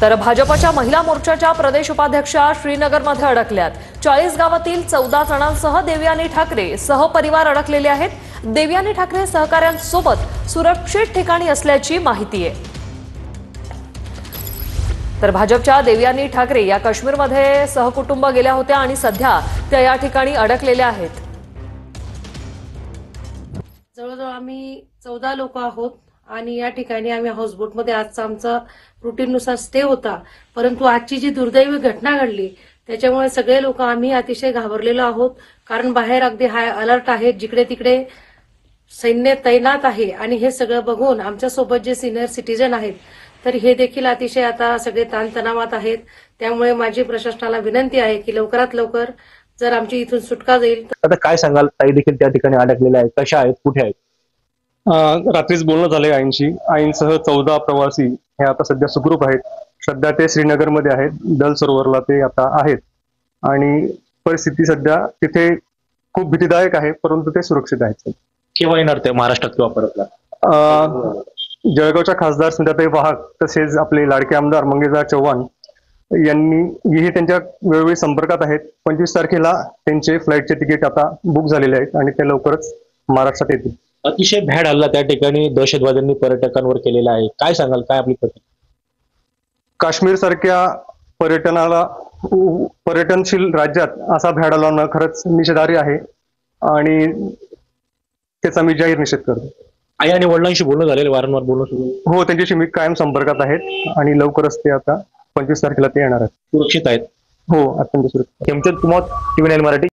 तर भाजपच्या महिला मोर्चाच्या प्रदेश उपाध्यक्षा श्रीनगरमध्ये अडकल्यात। 40 गावातील 14 जणांसह देवयानी ठाकरे सहपरिवार अडकलेले आहेत। देवयानी ठाकरे सहकाऱ्यांसोबत सुरक्षित ठिकाणी असल्याची माहिती आहे। तर भाजपच्या देवयानी ठाकरे या काश्मीरमध्ये सहकुटुंब गेल्या होत्या आणि सध्या त्या या ठिकाणी अडकलेल्या आहेत। जवळजवळ आम्ही 14 लोक आहोत आणि या ठिकाणी आम्ही हाऊसबोटमध्ये आजचा आमचा रुटीननुसार स्टे होता, परंतु आजची जी दुर्दैवी घटना घडली त्याच्यामुळे सगळे लोक आम्ही अतिशय घाबरलेलो आहोत। कारण बाहेर अगदी हाय अलर्ट आहे, जिकडे तिकडे सैन्य तैनात आहे आणि हे सगळं बघून आमच्या सोबत जे सिनियर सिटीजन आहेत तर हे देखील अतिशय आता सगळे ताणतणावात आहेत। त्यामुळे माझी प्रशासनाला विनंती आहे की लवकरात लवकर जर आमची इथून सुटका जाईल तर। आता काय सांगाल, ताई देखील त्या ठिकाणी अडकलेल्या आहेत, कशा आहेत, कुठे आहेत? रात्रीच बोलणं झालंय आईंशी। आईंसह 14 प्रवासी हे आता सध्या सुखरूप आहेत। सध्या ते श्रीनगरमध्ये आहेत, दल सरोवरला ते आता आहेत आणि परिस्थिती सध्या तिथे खूप भीतीदायक आहे, परंतु ते सुरक्षित आहेत। केव्हा येणार ते महाराष्ट्रात किंवा परतला? जळगावच्या खासदार स्मिताताई वाहक तसेच आपले लाडके आमदार मंगेशदार चव्हाण यांनी त्यांच्या वेळोवेळी संपर्कात आहेत। 25 तारखेला त्यांचे फ्लाईटचे तिकीट आता बुक झालेले आहेत आणि ते लवकरच महाराष्ट्रात येतील। अतिशय भ्याड हल्ला त्या ठिकाणी दहशतवाद्यांनी पर्यटकांवर केलेला आहे, काय सांगाल, काय आपली प्रतिक्रिया? काश्मीर सारख्या पर्यटनशील राज्यात असा भ्याड हल्ला होणं खरंच निषेधार्ह आहे आणि त्याचा मी जाहीर निषेध करतो। आई आणि वडिलांशी बोलणं झालेलं, वारंवार बोलणं सुरू? हो, त्यांच्याशी मी कायम संपर्कात आहेत आणि लवकरच ते आता 25 तारखेला ते येणार आहेत। सुरक्षित आहेत? हो, अत्यंत सुरक्षित। हेमचंद कुमार, TV9 मराठी।